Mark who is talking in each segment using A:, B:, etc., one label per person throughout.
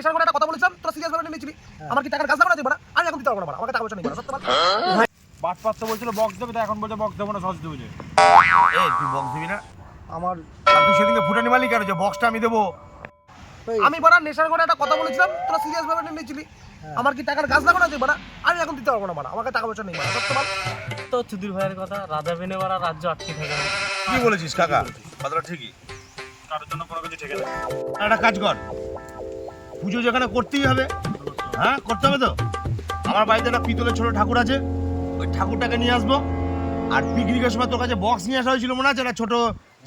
A: নেশার করে একটা কথা বলেছিলাম, তোরা সিরিয়াস ভাবে নিয়েছিলি। আমার কি টাকার কাজ লাগবে না? আমি এখন দিতে পারবো না, আমাকে টাকা পয়সা নেই, সত্য বল।
B: বাটপাত তো বলছিল বক্স দেবে, এখন বলছে বক্স দেবো না, সস দেবো।
C: এই তুই বক্স দিবি না?
A: আমার
C: আর তুই সেদিনকে ফুটানি মালিক কেন যে বক্সটা আমি দেবো?
A: আমি বড় নেশার করে একটা কথা বলেছিলাম, তোরা সিরিয়াস ভাবে নিয়েছিলি। আমার কি টাকার কাজ লাগবে না? দিবা না, আমি এখন দিতে পারবো না, আমাকে টাকা পয়সা নেই, সত্য বল।
D: তো চুদির ভাইয়ের কথা, রাজা বেনে বাড়া রাজ্য আটকে থাকে না।
C: কি বলেছিস কাকা? কথাটা ঠিকই।
B: কারোর জন্য কোনো কিছু ঠেকে যায়।
C: একটা কাজ কর, পুজো যেখানে করতেই হবে, হ্যাঁ করতে হবে তো। আমার বাড়িতে একটা পিতলের ছোট ঠাকুর আছে, ওই ঠাকুরটাকে নিয়ে আসবো। আর পিকনিকের সময় তোর কাছে বক্স নিয়ে আসা হয়েছিল মনে আছে, একটা ছোট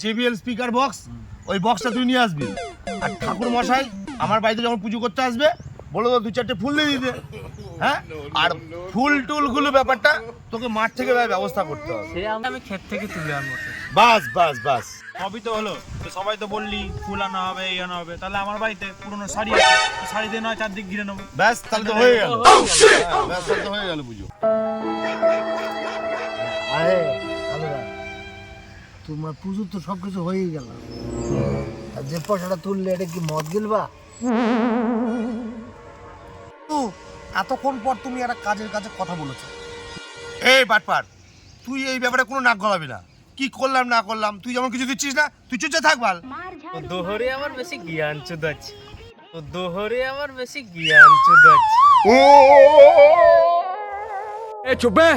C: JBL স্পিকার বক্স, ওই বক্সটা তুই নিয়ে আসবি। আর ঠাকুর মশাই আমার বাড়িতে যখন পুজো করতে আসবে বলো তো 2-4টে ফুল দিয়ে দিতে, হ্যাঁ। আর ফুল টুলগুলো ব্যাপারটা তোকে মাঠ থেকে ব্যবস্থা করতে হবে।
D: সে আমি ক্ষেত থেকে তুলে আনবো।
C: বাস বাস বাস।
B: সবই তো হলো, তো সবাই তো বললি ফুল আনা হবে, এই আনা হবে, তাহলে আমার বাড়িতে পুরোনো শাড়ি আছে, শাড়ি দিয়ে নয় চারদিক ঘিরে নেবো।
C: ব্যাস তাহলে তো হয়ে গেল। হ্যাঁ, ব্যাস তাহলে তো হয়ে গেল পুজো।
E: আরে আলোরা, তোমার পুজো তো সবকিছু হয়েই গেল, আর যে পয়সাটা তুললে এটা কি মদ গিলবা?
A: এতক্ষণ পর তুমি একটা কাজের কাছে কথা বলেছো।
C: এই বাটপার, তুই এই ব্যাপারে কোনো নাক গলাবি না। কি করলাম না করলাম তুই যেমন কিছু দিচ্ছিস না, তুই চুপচাপ থাক বাল।
D: তো দোহরে আমার বেশি জ্ঞান চুদাচ্ছে, তো দোহরে আমার বেশি জ্ঞান চুদাচ্ছে।
F: ए चुप है।